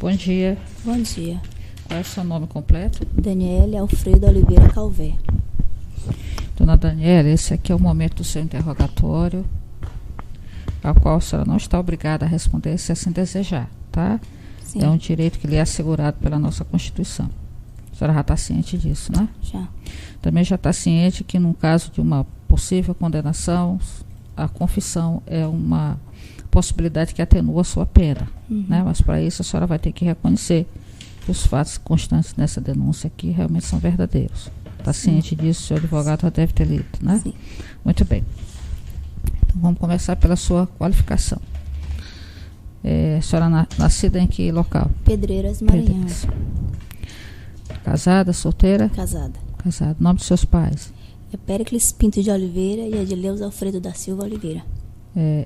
Bom dia. Bom dia. Qual é o seu nome completo? Daniele Alfredo Oliveira Calvé. Dona Daniela, esse aqui é o momento do seu interrogatório, ao qual a senhora não está obrigada a responder se assim desejar, tá? Sim. É um direito que lhe é assegurado pela nossa Constituição. A senhora já está ciente disso, né? Já. Também já está ciente que, no caso de uma possível condenação, a confissão é uma possibilidade que atenua a sua pena, né? Mas para isso a senhora vai ter que reconhecer que os fatos constantes nessa denúncia aqui realmente são verdadeiros. Está ciente disso? O seu advogado já deve ter lido, né? Sim. Muito bem. Então vamos começar pela sua qualificação. A senhora nascida em que local? Pedreiras, Maranhão. Pedreiras. Casada, solteira? Casada. Casada. Nome dos seus pais? É Péricles Pinto de Oliveira e Edileuza Alfredo da Silva Oliveira.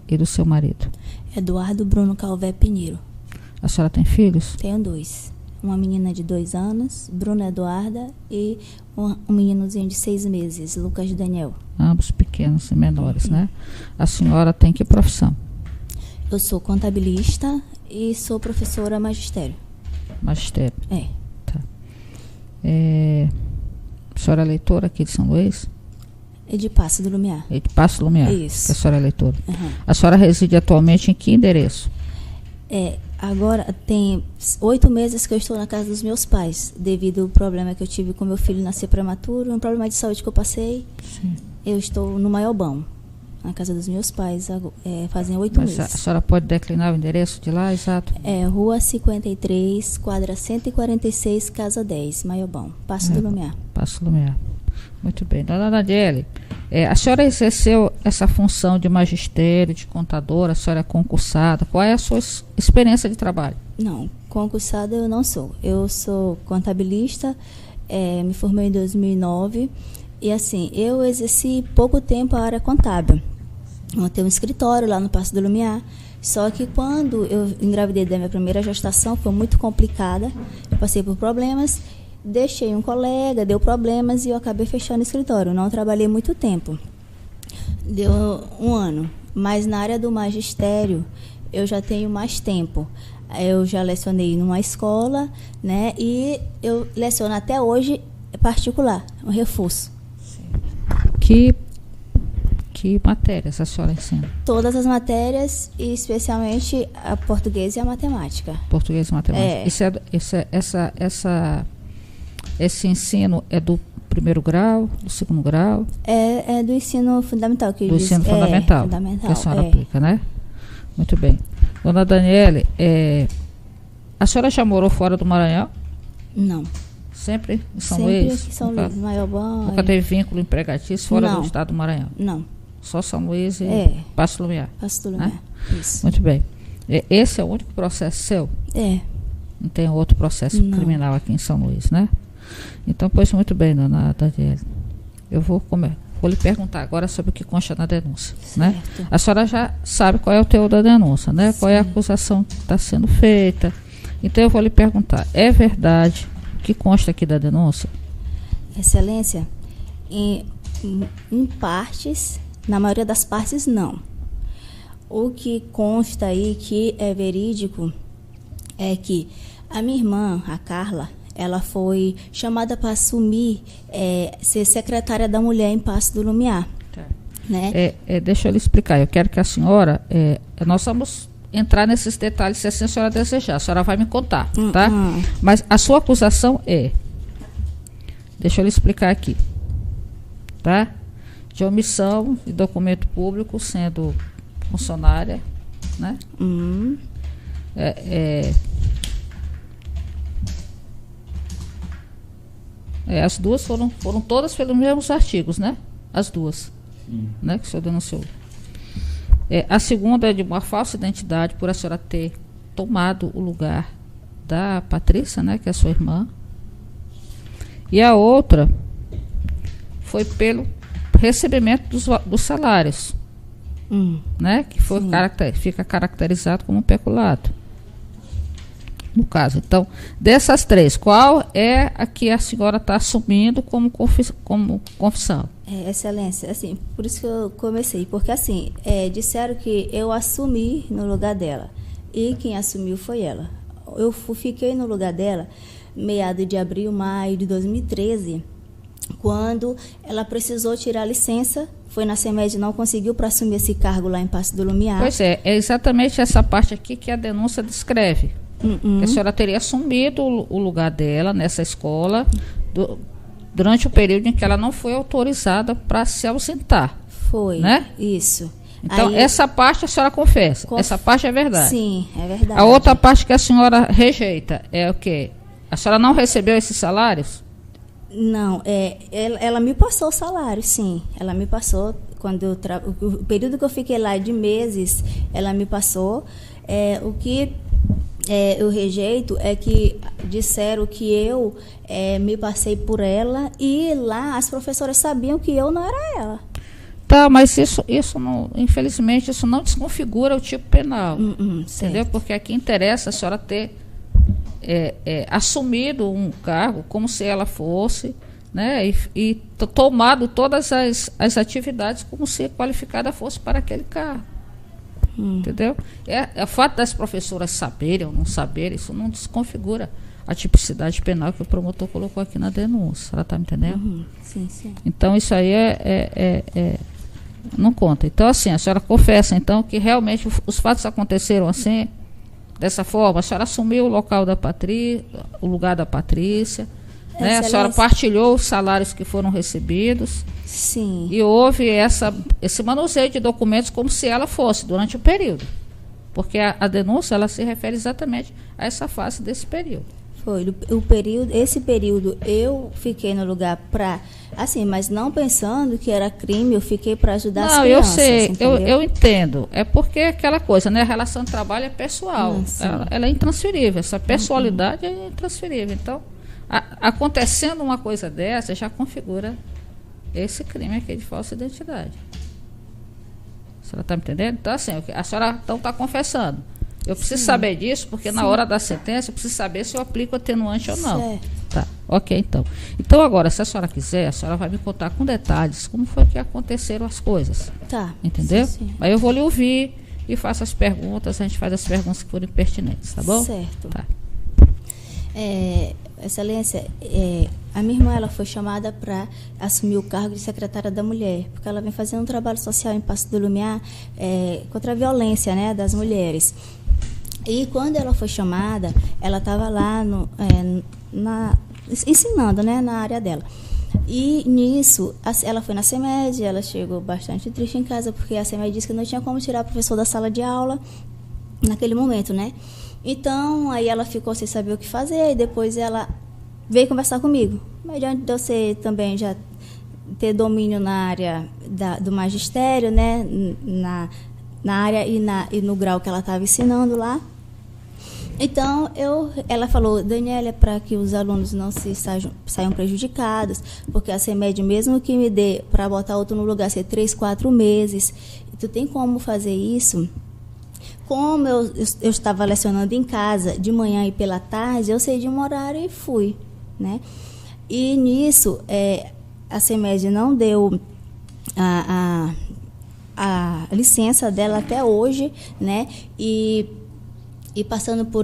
E do seu marido? Eduardo Bruno Calvé Pinheiro. A senhora tem filhos? Tenho 2. Uma menina de 2 anos, Bruna Eduarda, e um meninozinho de 6 meses, Lucas Daniel. Ambos pequenos e menores, né? A senhora tem que profissão? Eu sou contabilista e sou professora magistério. Magistério. É. Tá. A senhora é leitora aqui de São Luís? E de Passo do Lumiar. E de Passo Lumiar? Isso. Que a senhora é leitora. Uhum. A senhora reside atualmente em que endereço? Agora tem 8 meses que eu estou na casa dos meus pais, devido ao problema que eu tive com meu filho nascer prematuro, um problema de saúde que eu passei. Sim. Eu estou no Maiobão, na casa dos meus pais, fazem 8 Mas meses. a senhora pode declinar o endereço de lá, exato? Rua 53, quadra 146, casa 10, Maiobão, Passo do Lumiar. Passo Lumiar. Muito bem. Dona Daniele, a senhora exerceu essa função de magistério, de contadora, a senhora é concursada. Qual é a sua experiência de trabalho? Não, concursada eu não sou. Eu sou contabilista, me formei em 2009 e assim, eu exerci pouco tempo a área contábil. Eu tenho um escritório lá no Passo do Lumiar, só que quando eu engravidei da minha primeira gestação foi muito complicada, eu passei por problemas. Deixei um colega, deu problemas e eu acabei fechando o escritório. Não trabalhei muito tempo. Deu 1 ano. Mas na área do magistério, eu já tenho mais tempo. Eu já lecionei numa escola, né? E eu leciono até hoje particular, um reforço. Que matérias a senhora ensina? Todas as matérias, e especialmente a português e a matemática. Português e matemática. Esse ensino é do primeiro grau, do segundo grau? É do ensino fundamental. Do ensino fundamental, que a senhora aplica, né? Muito bem. Dona Daniele, a senhora já morou fora do Maranhão? Não. Sempre em São Sempre Luís? Sempre em São Luís, Maiobão. Nunca teve vínculo empregatício fora do estado do Maranhão? Não. Só São Luís e Passo Lumiar? Passo do Lumiar, né? Isso. Muito bem. Esse é o único processo seu? Não tem outro processo criminal aqui em São Luís, né? Então, pois muito bem, dona Daniele. Eu vou lhe perguntar agora sobre o que consta na denúncia, né? A senhora já sabe qual é o teor da denúncia, né? Sim. Qual é a acusação que está sendo feita. Então, eu vou lhe perguntar, é verdade o que consta aqui da denúncia? Excelência, em partes, na maioria das partes, não. O que consta aí, que é verídico, é que a minha irmã, a Carla, ela foi chamada para assumir, ser secretária da mulher em Passo do Lumiar. Tá. Né? Deixa eu lhe explicar. Eu quero que a senhora... nós vamos entrar nesses detalhes se assim a senhora desejar. A senhora vai me contar, tá? Mas a sua acusação é... Deixa eu lhe explicar aqui. Tá? De omissão de documento público sendo funcionária, né? As duas foram todas pelos mesmos artigos, né? As duas, né? Que o senhor denunciou. A segunda é de uma falsa identidade por a senhora ter tomado o lugar da Patrícia, né? Que é a sua irmã. E a outra foi pelo recebimento dos salários, né? Que fica caracterizado como peculato. No caso, então, dessas 3, qual é a que a senhora está assumindo como confissão? Excelência, assim, por isso que eu comecei, porque assim, disseram que eu assumi no lugar dela, e quem assumiu foi ela. fiquei no lugar dela meado de abril, maio de 2013, quando ela precisou tirar a licença, foi na CEMED, não conseguiu para assumir esse cargo lá em Passo do Lumiar. Pois é exatamente essa parte aqui que a denúncia descreve. Que a senhora teria assumido o lugar dela nessa escola durante o período em que ela não foi autorizada para se ausentar. Foi, né? Isso. Então, aí, essa parte a senhora confessa. Essa parte é verdade. Sim, é verdade. A outra parte que a senhora rejeita é o quê? A senhora não recebeu esses salários? Não, ela me passou o salário, sim. Ela me passou, quando o período que eu fiquei lá de meses, ela me passou. O que eu rejeito é que disseram que eu me passei por ela e lá as professoras sabiam que eu não era ela. Tá, mas isso não, infelizmente, isso não desconfigura o tipo penal. Entendeu? Porque aqui interessa a senhora ter assumido um cargo como se ela fosse, né, e tomado todas as atividades como se qualificada fosse para aquele cargo. Entendeu? O fato das professoras saberem ou não saberem, isso não desconfigura a tipicidade penal que o promotor colocou aqui na denúncia. Ela está me entendendo? Sim, sim. Então, isso aí não conta. Então, assim, a senhora confessa, então, que realmente os fatos aconteceram assim, dessa forma. A senhora assumiu o local da o lugar da Patrícia, né? A senhora partilhou os salários que foram recebidos. Sim. E houve esse manuseio de documentos como se ela fosse durante o período. Porque a denúncia, ela se refere exatamente a essa fase desse período. Foi. Esse período eu fiquei no lugar assim, mas não pensando que era crime, eu fiquei para ajudar as crianças. Não, eu sei, eu entendo. É porque aquela coisa, né? A relação de trabalho é pessoal. Ela é intransferível. Essa pessoalidade é intransferível. Então, acontecendo uma coisa dessa, já configura esse crime aqui de falsa identidade. A senhora está me entendendo? Então, assim, a senhora está confessando. Eu preciso saber disso, porque na hora da sentença eu preciso saber se eu aplico atenuante ou não. Certo. Tá, ok, então. Então, agora, se a senhora quiser, a senhora vai me contar com detalhes como foi que aconteceram as coisas. Tá. Entendeu? Sim. Aí eu vou lhe ouvir e faço as perguntas, a gente faz as perguntas que forem pertinentes, tá bom? Certo. Tá. Excelência, a minha irmã ela foi chamada para assumir o cargo de secretária da mulher, porque ela vem fazendo um trabalho social em Passo do Lumiar contra a violência, né, das mulheres. E quando ela foi chamada, ela estava lá ensinando, né, na área dela. E nisso, ela foi na CEMED, ela chegou bastante triste em casa, porque a CEMED disse que não tinha como tirar o professor da sala de aula naquele momento, né? Então, aí ela ficou sem saber o que fazer, e depois ela veio conversar comigo. Mas diante de você também já ter domínio na área do magistério, né, na área e no grau que ela estava ensinando lá. Então, ela falou, Daniela, para que os alunos não saiam prejudicados, porque a CEMED, mesmo que me dê para botar outro no lugar, ser 3, 4 meses, tu tem como fazer isso? Como eu estava lecionando em casa, de manhã e pela tarde, eu saí de um horário e fui, né? E nisso, a CEMED não deu a licença dela até hoje, né? E passando por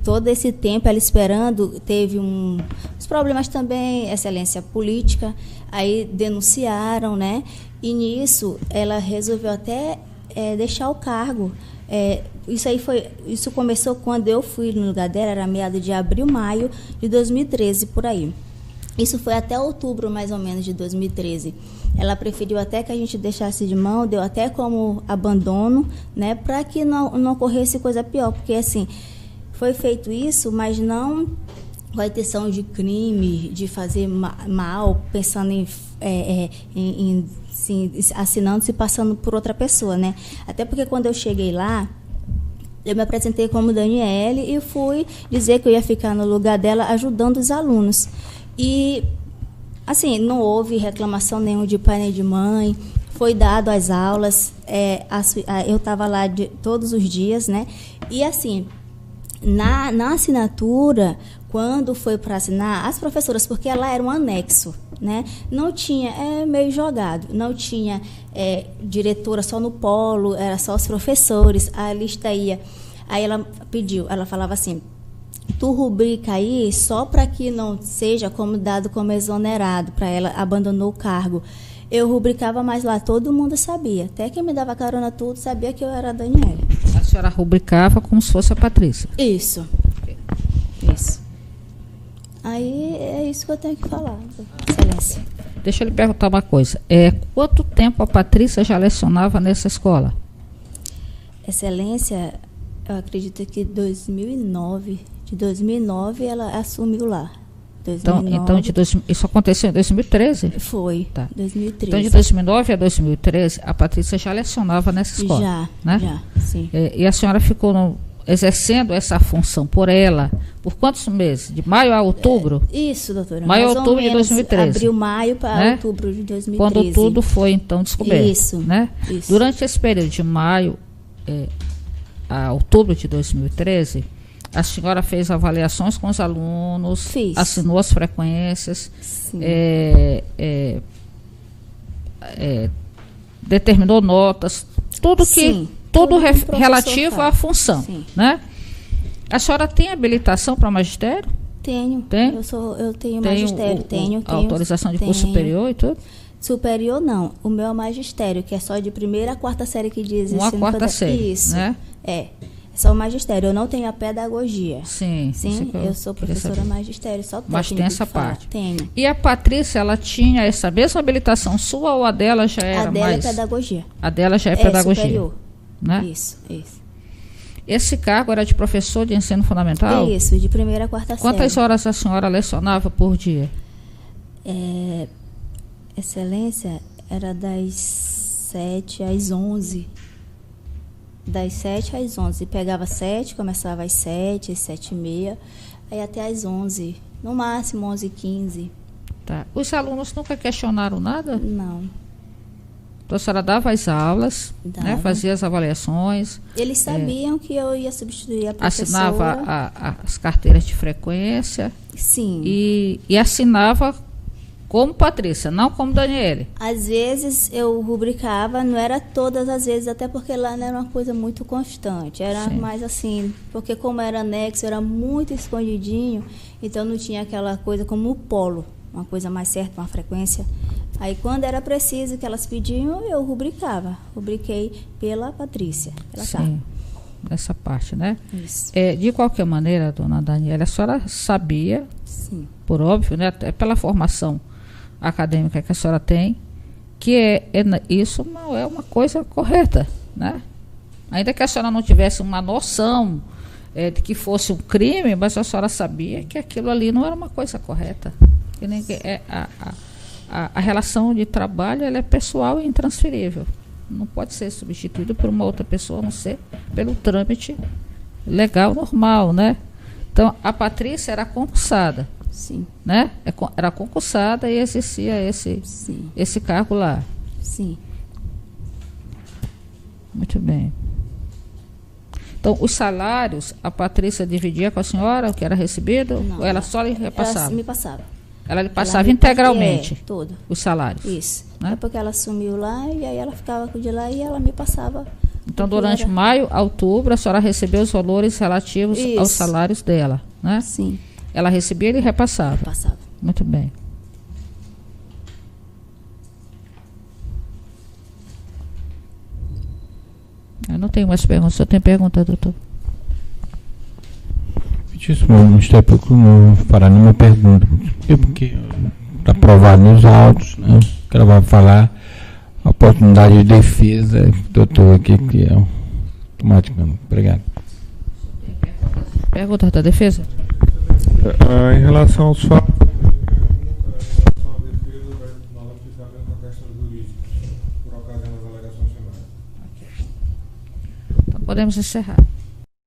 todo esse tempo, ela esperando, teve uns problemas também, excelência política, aí denunciaram, né? E nisso, ela resolveu até deixar o cargo. Isso começou quando eu fui no lugar dela, era meado de abril, maio de 2013, por aí. Isso foi até outubro, mais ou menos, de 2013. Ela preferiu até que a gente deixasse de mão, deu até como abandono, né, para que não ocorresse coisa pior, porque assim, foi feito isso, mas não com a intenção de crime, de fazer mal, pensando assinando-se, passando por outra pessoa, né? Até porque quando eu cheguei lá, eu me apresentei como Daniele e fui dizer que eu ia ficar no lugar dela ajudando os alunos. E, assim, não houve reclamação nenhuma de pai nem de mãe, foi dado as aulas, eu estava lá todos os dias, né? E, assim, na assinatura, quando foi para assinar, as professoras, porque lá era um anexo, né? Não tinha, meio jogado, não tinha diretora só no polo, era só os professores, a lista ia. Aí ela pediu, ela falava assim, tu rubrica aí só para que não seja como dado como exonerado, para ela abandonou o cargo. Eu rubricava, mas lá todo mundo sabia. Até quem me dava carona tudo sabia que eu era a Daniele. A senhora rubricava como se fosse a Patrícia. Isso. Isso. Aí é isso que eu tenho que falar, Excelência. Deixa eu lhe perguntar uma coisa. Quanto tempo a Patrícia já lecionava nessa escola? Excelência, eu acredito que 2009. De 2009 ela assumiu lá. 2009. Isso aconteceu em 2013? Foi, tá. 2013. Então, de 2009 a 2013, a Patrícia já lecionava nessa escola? Já, né? já, sim. E a senhora ficou exercendo essa função por ela, por quantos meses? De maio a outubro? Isso, doutora. Maio a outubro de 2013. Abril, maio para né? outubro de 2013. Quando tudo foi, então, descoberto. Isso, né? Isso. Durante esse período de maio a outubro de 2013, a senhora fez avaliações com os alunos, assinou as frequências, determinou notas, tudo relativo à função. Né? A senhora tem habilitação para magistério? Tenho. Tem? Eu tenho magistério, tenho. Autorização de curso superior e tudo? Superior não, o meu é magistério, que é só de primeira a quarta série que diz uma quarta série. Isso, né? É só o magistério, eu não tenho a pedagogia. Sim, eu sou professora magistério, só técnico. Mas tem essa parte. Tenho. E a Patrícia, ela tinha essa mesma habilitação sua ou a dela já era mais? A dela é pedagogia. A dela já é pedagogia. Superior. Né? Isso. Esse cargo era de professor de ensino fundamental? Isso, de primeira a quarta série. Quantas horas a senhora lecionava por dia? Excelência, era das 7 às 11. Das 7 às 11. Pegava 7, começava às 7, às 7h30, aí até às 11. No máximo 11h15. Tá. Os alunos nunca questionaram nada? Não. Então a senhora dava as aulas, né, fazia as avaliações. Eles sabiam que eu ia substituir a professora. Assinava as carteiras de frequência. Sim. E assinava como Patrícia, não como Daniele. Às vezes eu rubricava, não era todas as vezes, até porque lá não era uma coisa muito constante. Era mais assim, porque como era anexo, era muito escondidinho, então não tinha aquela coisa como o polo, uma coisa mais certa, uma frequência. Aí quando era preciso que elas pediam, eu rubricava. Rubriquei pela Patrícia. Sim, essa parte, né? Isso. De qualquer maneira, dona Daniela, a senhora sabia, sim, por óbvio, né, até pela formação acadêmica que a senhora tem, que isso não é uma coisa correta, né? Ainda que a senhora não tivesse uma noção de que fosse um crime, mas a senhora sabia que aquilo ali não era uma coisa correta. Que ninguém, a relação de trabalho ela é pessoal e intransferível. Não pode ser substituído por uma outra pessoa, a não ser pelo trâmite legal, normal, né? Então, a Patrícia era concursada. Sim. Né? Era concursada e exercia esse cargo lá. Sim. Muito bem. Então, os salários, a Patrícia dividia com a senhora o que era recebido? Não, ou ela só lhe repassava? Ela me passava. Ela lhe passava integralmente? Todo. Os salários? Isso. Né? É porque ela sumiu lá e aí ela ficava de lá e ela me passava. Então, durante maio a outubro, a senhora recebeu os valores relativos aos salários dela, né? Sim. Ela recebia e ele repassava? Repassava. Muito bem. Eu não tenho mais perguntas. Só tem pergunta, doutor? Muitíssimo, o Ministério Público não fará nenhuma pergunta. Porque está provado nos autos, né? Que ela vai falar a oportunidade de defesa, doutor, aqui, que é automaticamente. Obrigado. Pergunta da defesa? Em relação aos fatos, então podemos encerrar.